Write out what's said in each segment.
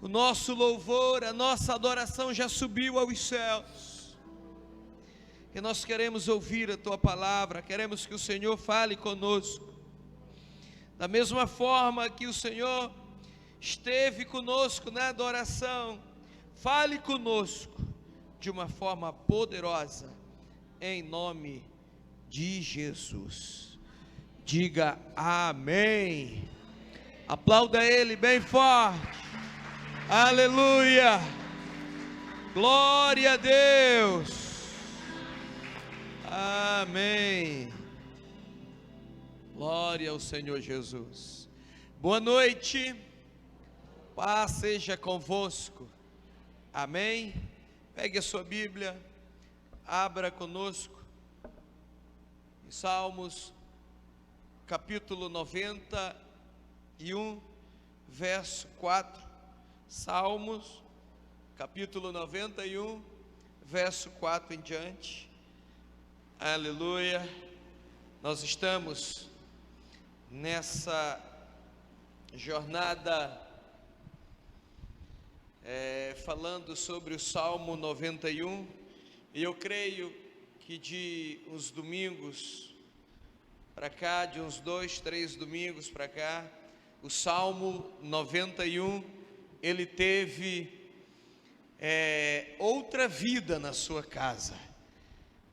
O nosso louvor, a nossa adoração já subiu aos céus. E nós queremos ouvir a Tua palavra, queremos que o Senhor fale conosco. Da mesma forma que o Senhor esteve conosco na adoração, fale conosco de uma forma poderosa, em nome de Jesus. Diga amém. Aplauda Ele bem forte. Aleluia. Glória a Deus. Amém. Glória ao Senhor Jesus. Boa noite. Paz seja convosco. Amém. Pegue a sua Bíblia, abra conosco em Salmos, capítulo 91, verso 4. Salmos, capítulo 91, verso 4 em diante. Aleluia. Nós estamos nessa jornada falando sobre o Salmo 91, e eu creio que de uns domingos para cá, de uns 2, 3 domingos para cá, o Salmo 91, ele teve outra vida na sua casa.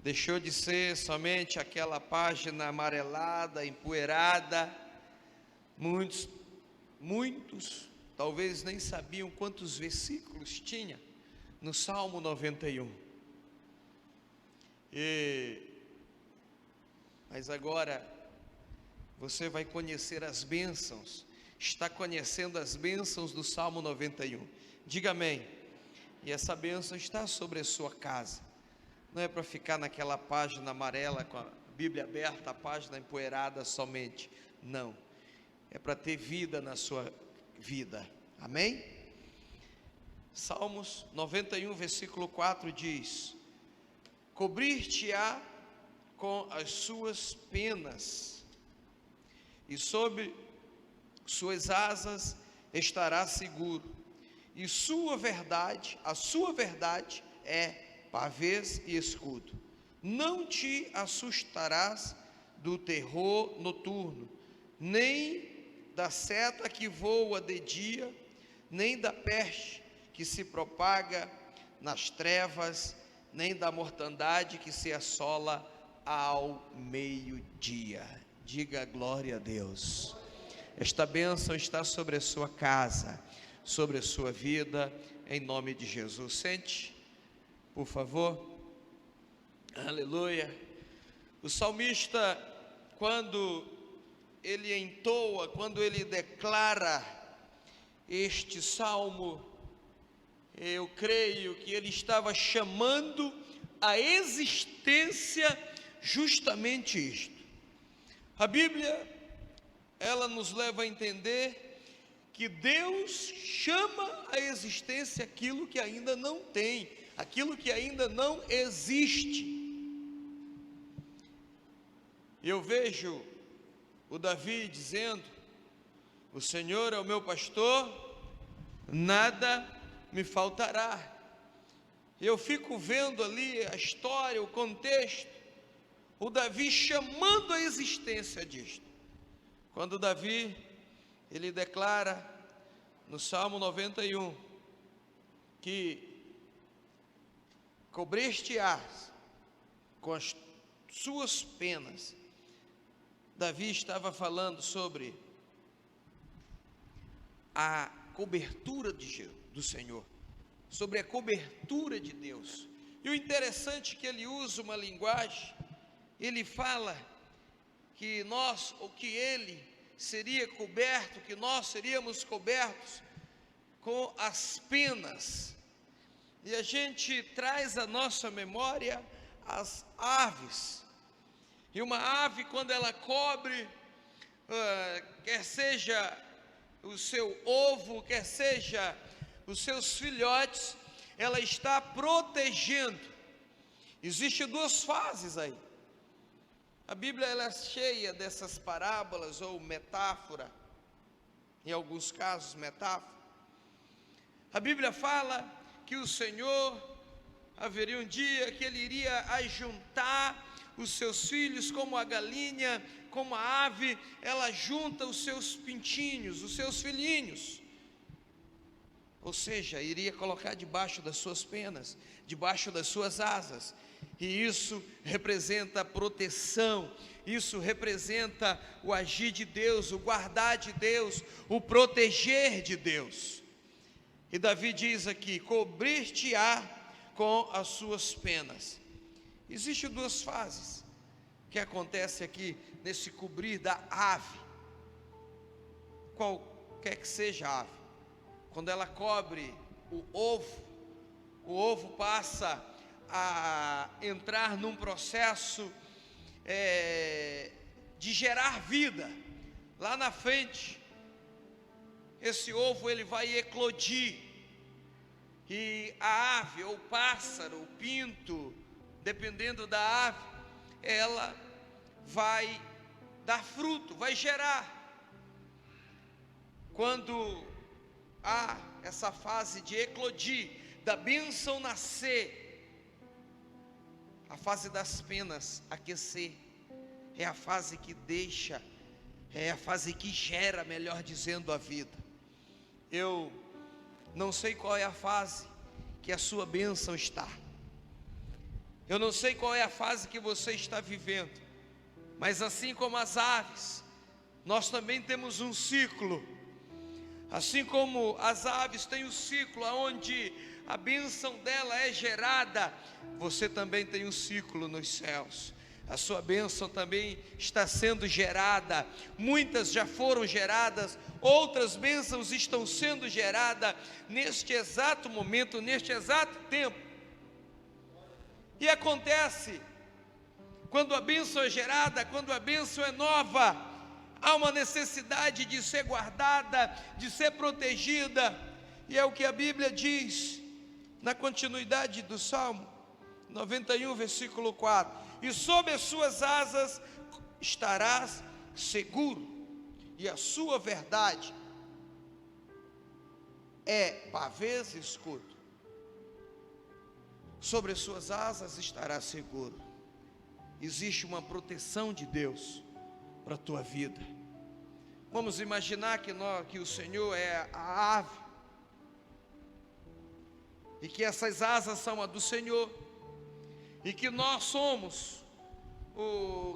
Deixou de ser somente aquela página amarelada, empoeirada. Muitos talvez nem sabiam quantos versículos tinha no Salmo 91. Mas agora você vai conhecer as bênçãos, está conhecendo as bênçãos do Salmo 91. Diga amém. E essa bênção está sobre a sua casa. Não é para ficar naquela página amarela com a Bíblia aberta, a página empoeirada somente. Não. É para ter vida na sua vida. Amém? Salmos 91, versículo 4 diz: cobrir-te-á com as suas penas, e sob suas asas estará seguro, e a sua verdade é pavês e escudo. Não te assustarás do terror noturno, nem da seta que voa de dia, nem da peste que se propaga nas trevas, nem da mortandade que se assola ao meio-dia. Diga glória a Deus. Esta bênção está sobre a sua casa, sobre a sua vida, em nome de Jesus. Sente, por favor. Aleluia. O salmista, quando ele entoa, quando ele declara este salmo, eu creio que ele estava chamando à existência justamente isto. A Bíblia, ela nos leva a entender que Deus chama à existência aquilo que ainda não tem, aquilo que ainda não existe. Eu vejo o Davi dizendo: o Senhor é o meu pastor, nada me faltará. Eu fico vendo ali a história, o contexto, o Davi chamando a existência disto. Quando Davi, ele declara no Salmo 91, que cobriste-ás com as suas penas. Davi estava falando sobre a cobertura do Senhor, sobre a cobertura de Deus. E o interessante é que ele usa uma linguagem, ele fala que nós, ou que ele seria coberto, que nós seríamos cobertos com as penas. E a gente traz à nossa memória as aves. E uma ave, quando ela cobre, quer seja o seu ovo, quer seja os seus filhotes, ela está protegendo. Existem duas fases aí. A Bíblia, ela é cheia dessas parábolas ou metáfora, em alguns casos metáfora. A Bíblia fala que o Senhor, haveria um dia que Ele iria ajuntar os seus filhos, como a galinha, como a ave, ela junta os seus pintinhos, os seus filhinhos. Ou seja, iria colocar debaixo das suas penas, debaixo das suas asas. E isso representa proteção, isso representa o agir de Deus, o guardar de Deus, o proteger de Deus. E Davi diz aqui: cobrir-te-á com as suas penas. Existem duas fases que acontece aqui nesse cobrir da ave, qualquer que seja a ave. Quando ela cobre o ovo passa a entrar num processo de gerar vida. Lá na frente, esse ovo ele vai eclodir, e a ave, ou pássaro, ou pinto, dependendo da ave, ela vai dar fruto, vai gerar. Quando há essa fase de eclodir, da bênção nascer, a fase das penas aquecer, é a fase que deixa, é a fase que gera, melhor dizendo, a vida. Eu não sei qual é a fase que a sua bênção está, eu não sei qual é a fase que você está vivendo, mas assim como as aves, nós também temos um ciclo. Assim como as aves têm um ciclo onde a bênção dela é gerada, você também tem um ciclo nos céus. A sua bênção também está sendo gerada. Muitas já foram geradas, outras bênçãos estão sendo geradas neste exato momento, neste exato tempo. E acontece, quando a bênção é gerada, quando a bênção é nova, há uma necessidade de ser guardada, de ser protegida, e é o que a Bíblia diz, na continuidade do Salmo 91, versículo 4, e sob as suas asas estarás seguro, e a sua verdade é pavês e escudo. Sobre as suas asas estarás seguro. Existe uma proteção de Deus para a tua vida. Vamos imaginar que o Senhor é a ave, e que essas asas são a do Senhor, e que nós somos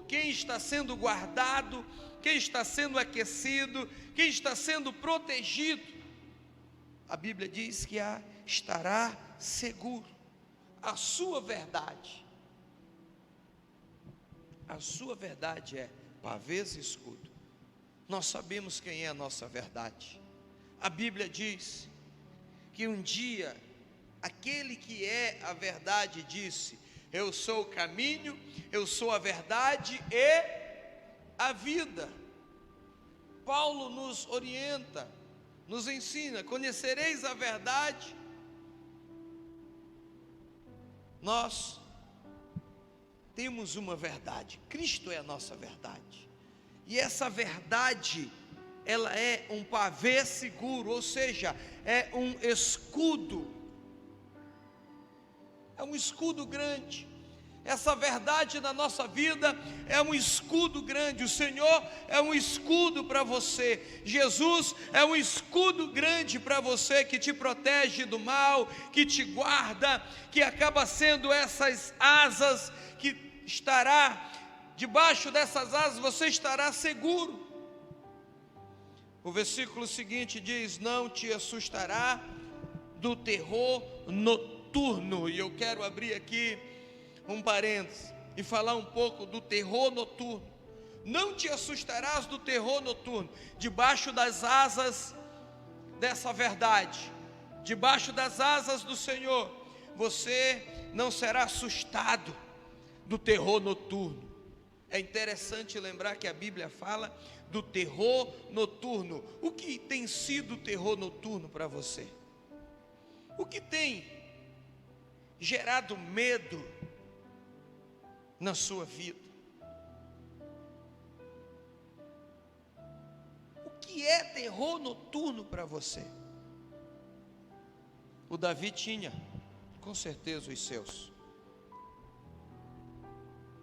quem está sendo guardado, quem está sendo aquecido, quem está sendo protegido. A Bíblia diz que estará seguro. A sua verdade é pavês e escudo. Nós sabemos quem é a nossa verdade. A Bíblia diz que um dia aquele que é a verdade disse: eu sou o caminho, eu sou a verdade e a vida. Paulo nos orienta, nos ensina: conhecereis a verdade. Nós temos uma verdade, Cristo é a nossa verdade, e essa verdade, ela é um pavê seguro, ou seja, é um escudo grande. Essa verdade na nossa vida é um escudo grande. O Senhor é um escudo para você. Jesus é um escudo grande para você, que te protege do mal, que te guarda, que acaba sendo essas asas, que estará debaixo dessas asas, você estará seguro. O versículo seguinte diz: não te assustará do terror noturno. E eu quero abrir aqui um parênteses e falar um pouco do terror noturno. Não te assustarás do terror noturno. Debaixo das asas dessa verdade, debaixo das asas do Senhor, você não será assustado do terror noturno. É interessante lembrar que a Bíblia fala do terror noturno. O que tem sido o terror noturno para você? O que tem gerado medo na sua vida? O que é terror noturno para você? O Davi tinha, com certeza, os seus.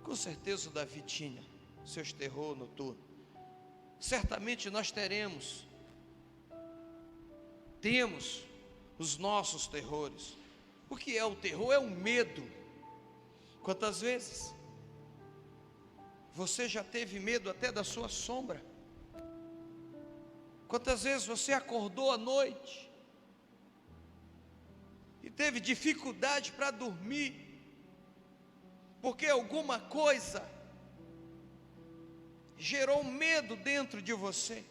Com certeza o Davi tinha seus terror noturno. Certamente nós temos os nossos terrores. O que é o terror? É o medo. Quantas vezes você já teve medo até da sua sombra? Quantas vezes você acordou à noite e teve dificuldade para dormir, porque alguma coisa gerou medo dentro de você?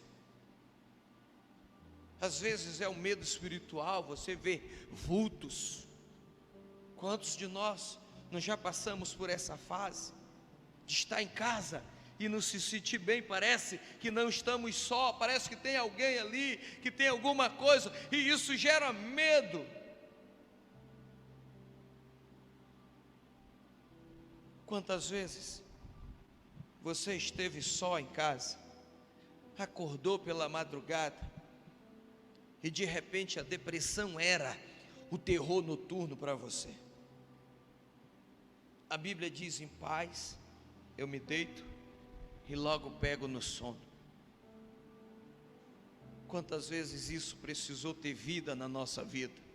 Às vezes é o medo espiritual, você vê vultos. Quantos de nós já passamos por essa fase de estar em casa e não se sentir bem? Parece que não estamos só, parece que tem alguém ali, que tem alguma coisa, e isso gera medo. Quantas vezes você esteve só em casa, acordou pela madrugada, e de repente a depressão era o terror noturno para você? A Bíblia diz: em paz eu me deito e logo pego no sono. Quantas vezes isso precisou ter vida na nossa vida?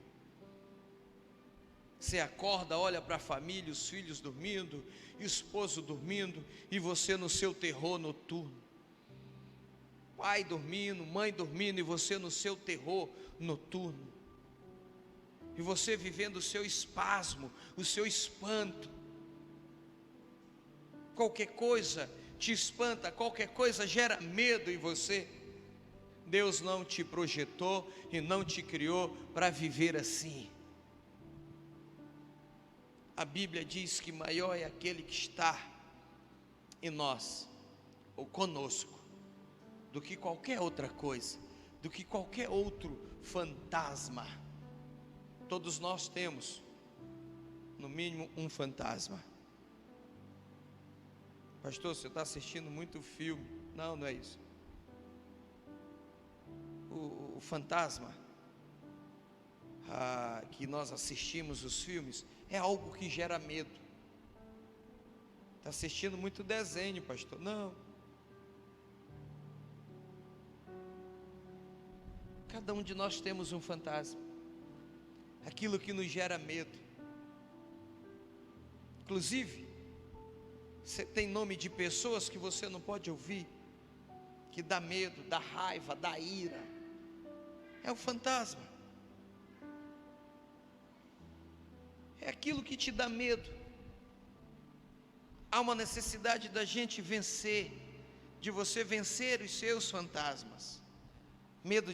Você acorda, olha para a família, os filhos dormindo, esposo dormindo, e você no seu terror noturno. Pai dormindo, mãe dormindo, e você no seu terror noturno. E você vivendo o seu espasmo, o seu espanto. Qualquer coisa te espanta, qualquer coisa gera medo em você. Deus não te projetou e não te criou para viver assim. A Bíblia diz que maior é aquele que está em nós, ou conosco, do que qualquer outra coisa, do que qualquer outro fantasma. Todos nós temos, no mínimo, um fantasma. Pastor, você está assistindo muito filme. Não, não é isso. O fantasma que nós assistimos os filmes é algo que gera medo. Está assistindo muito desenho, pastor. Não. Cada um de nós temos um fantasma, aquilo que nos gera medo. Inclusive, você tem nome de pessoas que você não pode ouvir, que dá medo, dá raiva, dá ira. É o fantasma. É aquilo que te dá medo. Há uma necessidade da gente vencer, de você vencer os seus fantasmas. Medo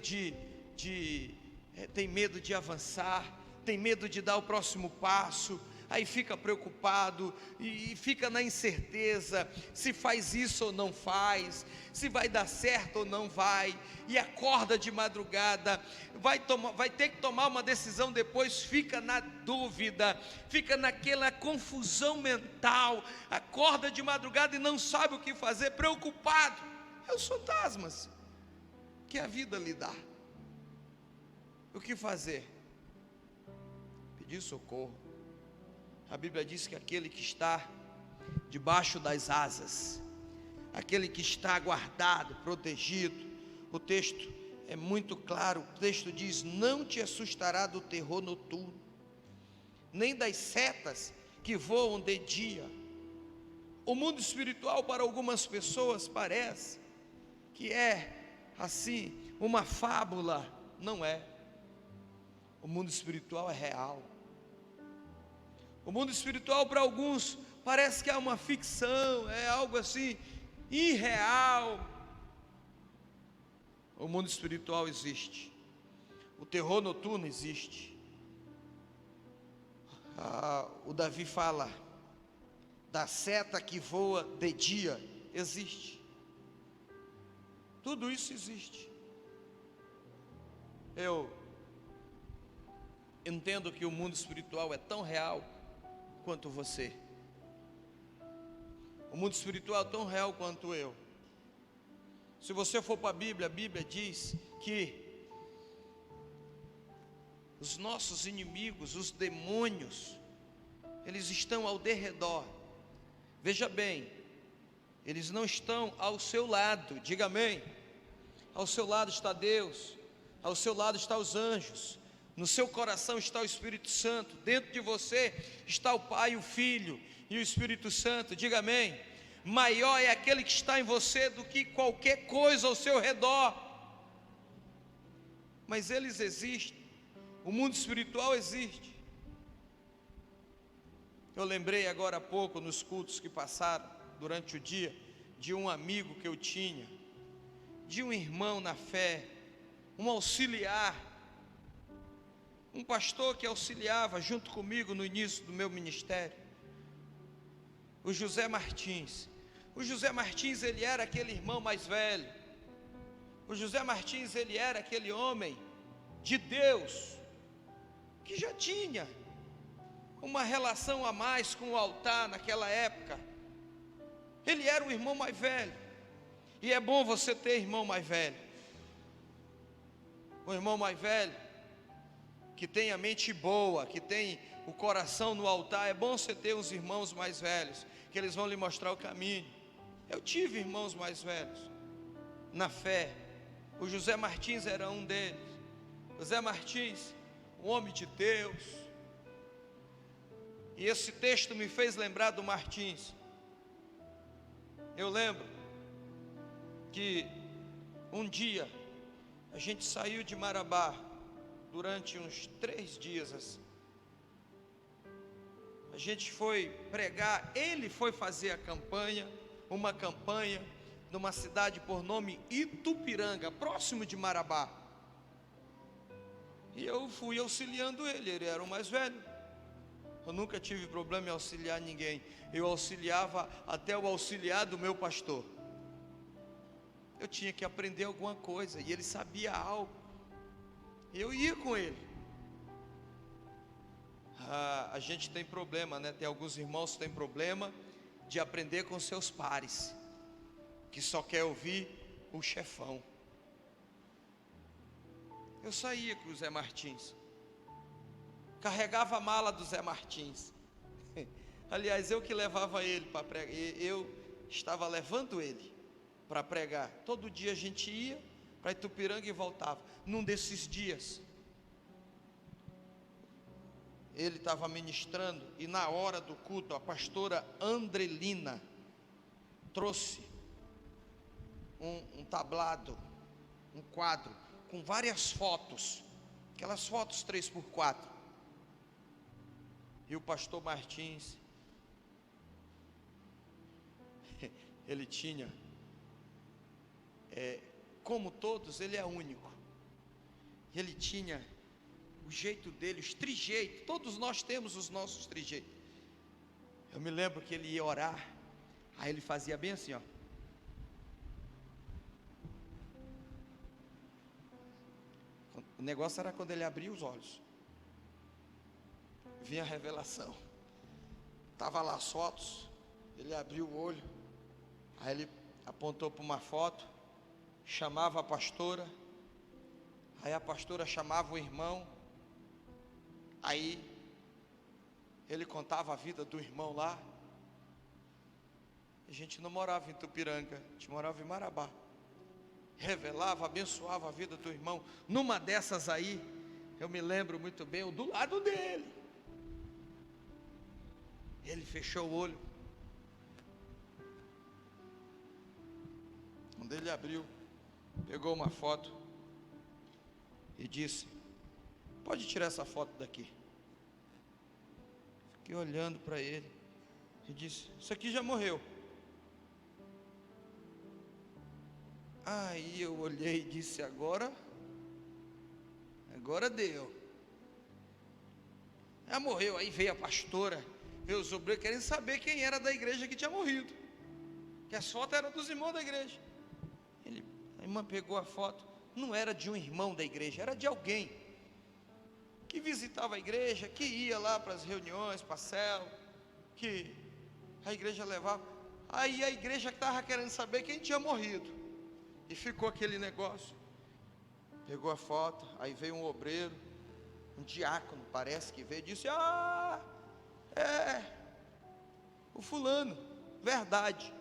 tem medo de avançar, tem medo de dar o próximo passo, aí fica preocupado e fica na incerteza, se faz isso ou não faz, se vai dar certo ou não vai, e acorda de madrugada, vai ter que tomar uma decisão depois, fica na dúvida, fica naquela confusão mental, acorda de madrugada e não sabe o que fazer, preocupado. É os fantasmas que a vida lhe dá. O que fazer? Pedir socorro. A Bíblia diz que aquele que está debaixo das asas, aquele que está guardado, protegido, o texto é muito claro, o texto diz: não te assustará do terror noturno, nem das setas que voam de dia. O mundo espiritual para algumas pessoas parece que é assim, uma fábula. Não é. O mundo espiritual é real. O mundo espiritual para alguns parece que é uma ficção, é algo assim, irreal. O mundo espiritual existe. O terror noturno existe. O Davi fala da seta que voa de dia. Existe. Tudo isso existe. Eu entendo que o mundo espiritual é tão real quanto você. O mundo espiritual é tão real quanto eu. Se você for para a Bíblia diz que os nossos inimigos, os demônios, eles estão ao derredor. Veja bem, eles não estão ao seu lado, diga amém. Ao seu lado está Deus, ao seu lado estão os anjos, no seu coração está o Espírito Santo, dentro de você está o Pai, o Filho e o Espírito Santo, diga amém. Maior é aquele que está em você do que qualquer coisa ao seu redor. Mas eles existem, o mundo espiritual existe. Eu lembrei agora há pouco, nos cultos que passaram durante o dia, de um amigo que eu tinha, de um irmão na fé, um auxiliar, um pastor que auxiliava junto comigo no início do meu ministério, o José Martins. O José Martins, ele era aquele irmão mais velho. O José Martins, ele era aquele homem de Deus, que já tinha uma relação a mais com o altar naquela época. Ele era o irmão mais velho, e é bom você ter irmão mais velho. Um irmão mais velho, que tem a mente boa, que tem o coração no altar. É bom você ter uns irmãos mais velhos, que eles vão lhe mostrar o caminho. Eu tive irmãos mais velhos, na fé. O José Martins era um deles. José Martins, um homem de Deus. E esse texto me fez lembrar do Martins. Eu lembro que um dia a gente saiu de Marabá durante uns 3 dias assim. A gente foi pregar, ele foi fazer a campanha, uma campanha numa cidade por nome Itupiranga, próximo de Marabá. E eu fui auxiliando ele era o mais velho. Eu nunca tive problema em auxiliar ninguém. Eu auxiliava até o auxiliar do meu pastor. Eu tinha que aprender alguma coisa, e ele sabia algo. Eu ia com ele. A gente tem problema, né? Tem alguns irmãos que têm problema de aprender com seus pares, que só quer ouvir o chefão. Eu saía com o Zé Martins, carregava a mala do Zé Martins. Aliás, eu que levava ele para pregar. Eu estava levando ele para pregar. Todo dia a gente ia para Itupiranga e voltava. Num desses dias, ele estava ministrando, e na hora do culto, a pastora Andrelina trouxe um tablado, um quadro, com várias fotos, aquelas fotos 3x4. E o pastor Martins, ele tinha, como todos, ele é único. Ele tinha o jeito dele, os trejeitos. Todos nós temos os nossos trejeitos. Eu me lembro que ele ia orar, aí ele fazia bem assim, ó. O negócio era quando ele abria os olhos, vinha a revelação. Estava lá as fotos, ele abriu o olho, aí ele apontou para uma foto, chamava a pastora, aí a pastora chamava o irmão, aí ele contava a vida do irmão lá. A gente não morava em Itupiranga, a gente morava em Marabá. Revelava, abençoava a vida do irmão. Numa dessas aí, eu me lembro muito bem, eu do lado dele. Ele fechou o olho. Quando ele abriu, pegou uma foto e disse: pode tirar essa foto daqui. Fiquei olhando para ele e disse: isso aqui já morreu. Aí eu olhei e disse: agora deu. Já morreu. Aí veio a pastora, veio os obreiros querendo saber quem era da igreja que tinha morrido, que as fotos eram dos irmãos da igreja. A irmã pegou a foto, não era de um irmão da igreja, era de alguém que visitava a igreja, que ia lá para as reuniões, para a célula, que a igreja levava. Aí a igreja estava querendo saber quem tinha morrido, e ficou aquele negócio. Pegou a foto, aí veio um obreiro, um diácono, parece que veio e disse: o fulano, verdade,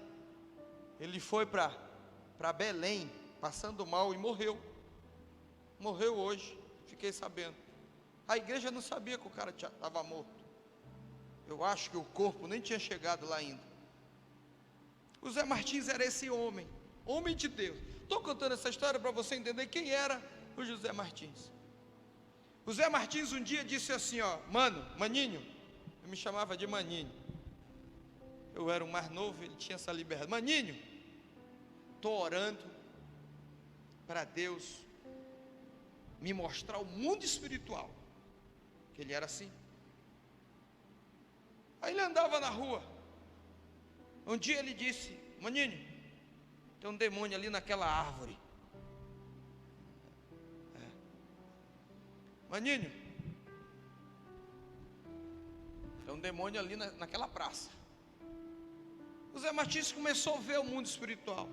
ele foi para Belém, passando mal e morreu hoje, fiquei sabendo. A igreja não sabia que o cara estava morto. Eu acho que o corpo nem tinha chegado lá ainda. O Zé Martins era esse homem de Deus. Estou contando essa história para você entender quem era o José Martins. O Zé Martins um dia disse assim: Maninho, eu me chamava de Maninho, eu era o mais novo, ele tinha essa liberdade. Maninho, estou orando para Deus me mostrar o mundo espiritual, que ele era assim. Aí ele andava na rua, um dia ele disse: Maninho, tem um demônio ali naquela árvore. Maninho, tem um demônio ali naquela praça. O Zé Martins começou a ver o mundo espiritual.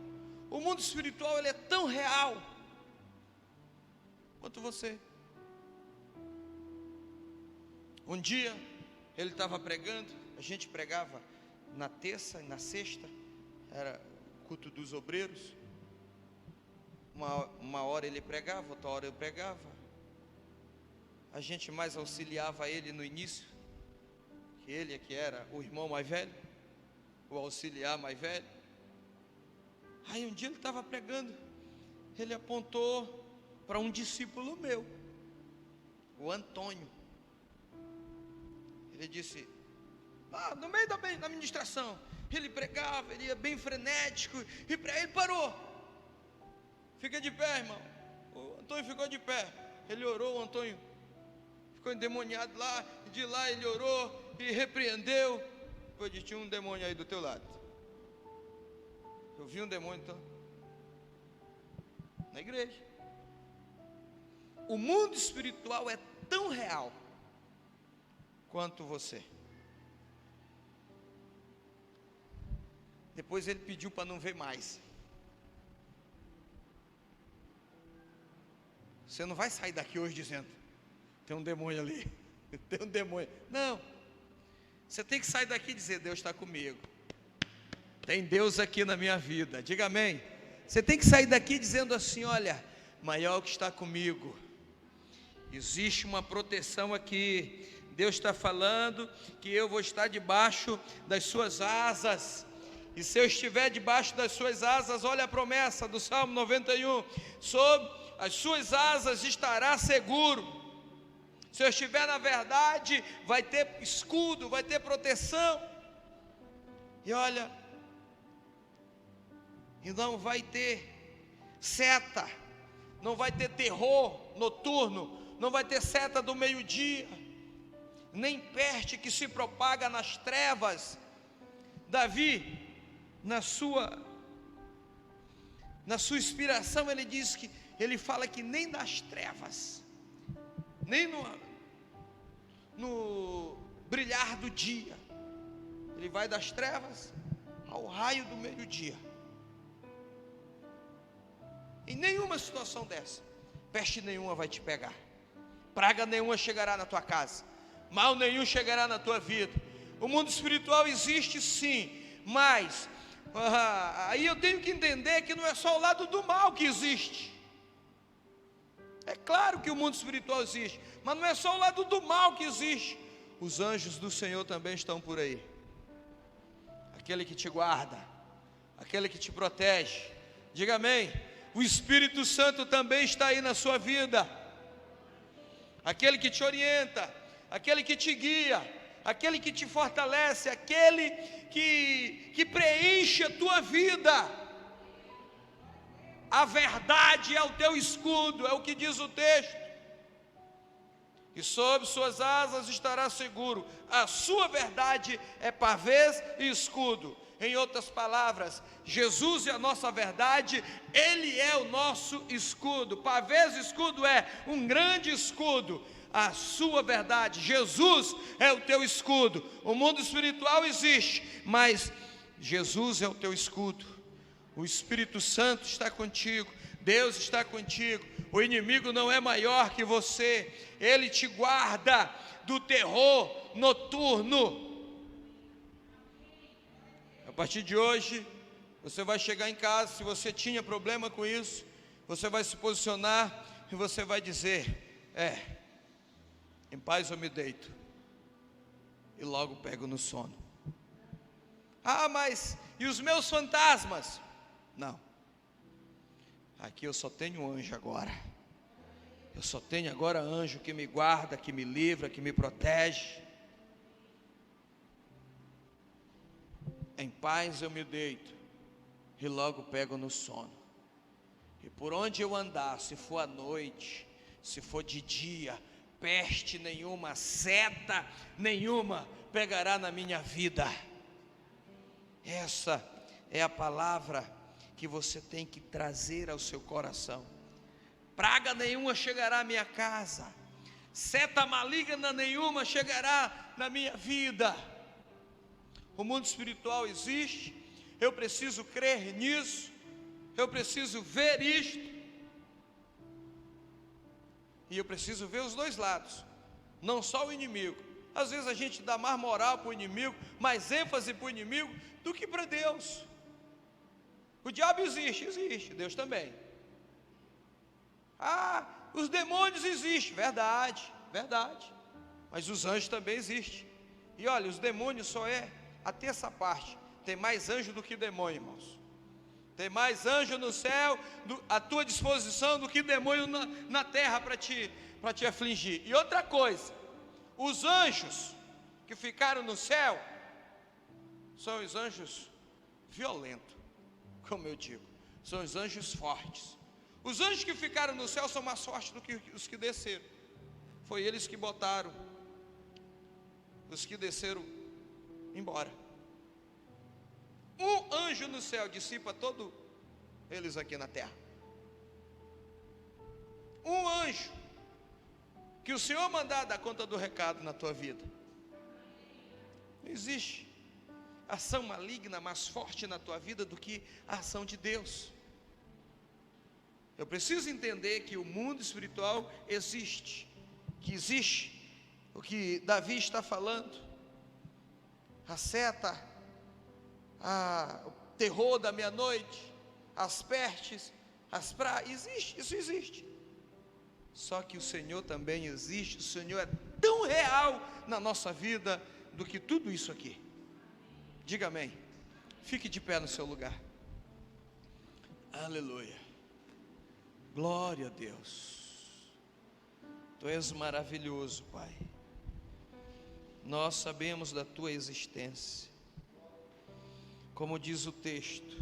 O mundo espiritual, ele é tão real quanto você. Um dia ele estava pregando, a gente pregava na terça e na sexta, era culto dos obreiros. Uma hora ele pregava, outra hora eu pregava. A gente mais auxiliava ele no início, que ele é que era o irmão mais velho, o auxiliar mais velho. Aí um dia ele estava pregando, ele apontou para um discípulo meu, o Antônio. Ele disse: no meio da ministração, ele pregava, ele ia bem frenético, e ele parou. Fica de pé, irmão. O Antônio ficou de pé. Ele orou, o Antônio ficou endemoniado lá, e de lá ele orou e repreendeu. Depois disse: tinha um demônio aí do teu lado. Eu vi um demônio então na igreja. O mundo espiritual é tão real quanto você. Depois ele pediu para não ver mais. Você não vai sair daqui hoje dizendo: tem um demônio ali, tem um demônio. Não, você tem que sair daqui e dizer: Deus está comigo, tem Deus aqui na minha vida. Diga amém. Você tem que sair daqui dizendo assim: olha, maior que está comigo, existe uma proteção aqui. Deus está falando que eu vou estar debaixo das suas asas. E se eu estiver debaixo das suas asas, olha a promessa do Salmo 91, sob as suas asas estará seguro. Se eu estiver na verdade, vai ter escudo, vai ter proteção. E olha, e não vai ter seta, não vai ter terror noturno, não vai ter seta do meio-dia, nem peste que se propaga nas trevas. Davi, na sua inspiração, ele diz que, ele fala que nem nas trevas, nem no brilhar do dia, ele vai das trevas ao raio do meio-dia. Em nenhuma situação dessa, peste nenhuma vai te pegar, praga nenhuma chegará na tua casa, mal nenhum chegará na tua vida. O mundo espiritual existe sim, mas aí eu tenho que entender que não é só o lado do mal que existe. É claro que o mundo espiritual existe, mas não é só o lado do mal que existe. Os anjos do Senhor também estão por aí. Aquele que te guarda, aquele que te protege. Diga amém. O Espírito Santo também está aí na sua vida. Aquele que te orienta, aquele que te guia, aquele que te fortalece, aquele que preenche a tua vida. A verdade é o teu escudo, é o que diz o texto. E sob suas asas estará seguro. A sua verdade é pavês e escudo. Em outras palavras, Jesus é a nossa verdade, Ele é o nosso escudo. Pavês e escudo é um grande escudo. A sua verdade, Jesus é o teu escudo. O mundo espiritual existe, mas Jesus é o teu escudo. O Espírito Santo está contigo, Deus está contigo, O inimigo não é maior que você. Ele te guarda do terror noturno. A partir de hoje, você vai chegar em casa, se você tinha problema com isso, você vai se posicionar e você vai dizer: em paz eu me deito e logo pego no sono. Ah, mas e os meus fantasmas? Não, aqui eu só tenho anjo agora. Eu só tenho agora anjo que me guarda, que me livra, que me protege. Em paz eu me deito e logo pego no sono. E por onde eu andar, se for à noite, se for de dia, peste nenhuma, seta nenhuma pegará na minha vida. Essa é a palavra que você tem que trazer ao seu coração. Praga nenhuma chegará à minha casa, seta maligna nenhuma chegará na minha vida. O mundo espiritual existe, eu preciso crer nisso, eu preciso ver isto, e eu preciso ver os dois lados, não só o inimigo. Às vezes a gente dá mais moral para o inimigo, mais ênfase para o inimigo do que para Deus. O diabo existe, Deus também. Ah, os demônios existem, verdade, mas os anjos também existem. E olha, os demônios só a terça parte. Tem mais anjo do que demônio, irmãos. Tem mais anjo no céu à tua disposição do que demônio na terra para te afligir. E outra coisa, os anjos que ficaram no céu são os anjos violentos, como eu digo, são os anjos fortes. Os anjos que ficaram no céu são mais fortes do que os que desceram. Foi eles que botaram os que desceram embora. Um anjo no céu dissipa todos eles aqui na terra. Um anjo que o Senhor mandar dar conta do recado na tua vida. Não existe ação maligna mais forte na tua vida do que a ação de Deus. Eu preciso entender que o mundo espiritual existe, que existe o que Davi está falando, a seta, o terror da meia-noite, as pestes, as pragas, isso existe. Só que o Senhor também existe, o Senhor é tão real na nossa vida do que tudo isso aqui. Diga amém. Fique de pé no seu lugar. Aleluia. Glória a Deus. Tu és maravilhoso, Pai. Nós sabemos da tua existência. Como diz o texto,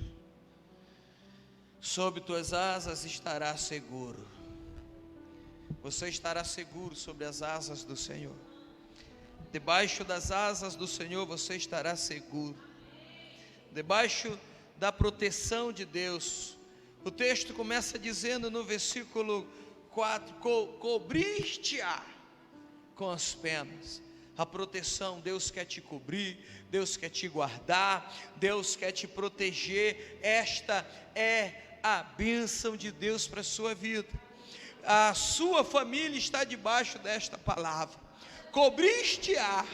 sob tuas asas estará seguro. Você estará seguro sobre as asas do Senhor. Debaixo das asas do Senhor você estará seguro. Debaixo da proteção de Deus. O texto começa dizendo no versículo 4: cobriste-a com as penas. A proteção, Deus quer te cobrir, Deus quer te guardar, Deus quer te proteger. Esta é a bênção de Deus para a sua vida. A sua família está debaixo desta palavra. Cobriste-a,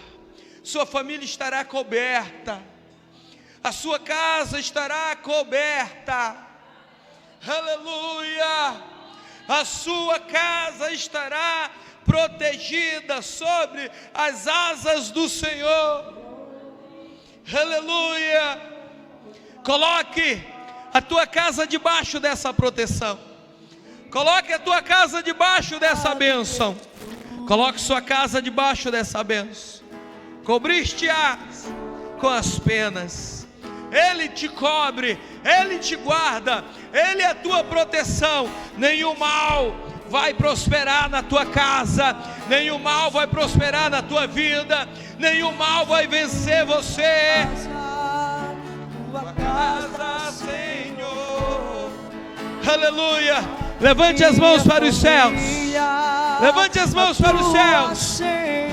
sua família estará coberta, a sua casa estará coberta. Aleluia! A sua casa estará protegida sobre as asas do Senhor. Aleluia! Coloque a tua casa debaixo dessa proteção. Coloque a tua casa debaixo dessa bênção. Coloque sua casa debaixo dessa bênção. Cobriste-a com as penas. Ele te cobre, Ele te guarda, Ele é a tua proteção. Nenhum mal vai prosperar na tua casa, nenhum mal vai prosperar na tua vida, nenhum mal vai vencer você. Tua casa, Senhor. Aleluia. Levante as mãos para os céus. Levante as mãos para os céus.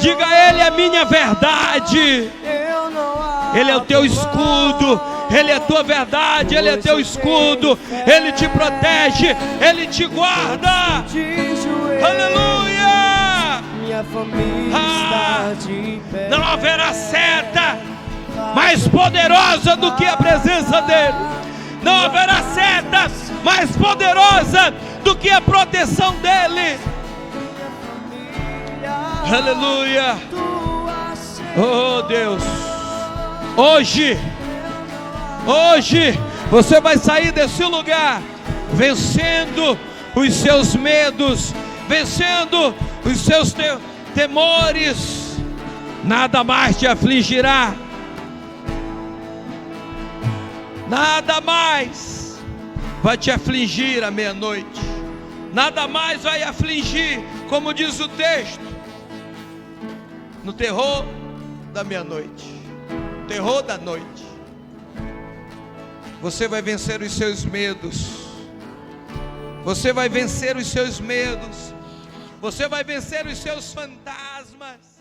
Diga a Ele: a minha verdade. Ele é o teu escudo, Ele é tua verdade, Ele é teu escudo, Ele te protege, Ele te guarda. Aleluia! Minha família está de pé. Não haverá seta mais poderosa do que a presença dEle. Não haverá seta mais poderosa do que a proteção dEle. Aleluia! Oh Deus, hoje você vai sair desse lugar vencendo os seus medos, vencendo os seus temores. Nada mais te afligirá, nada mais vai te afligir à meia-noite, nada mais vai afligir, como diz o texto, no terror da meia-noite, terror da noite. Você vai vencer os seus medos, você vai vencer os seus medos, você vai vencer os seus fantasmas.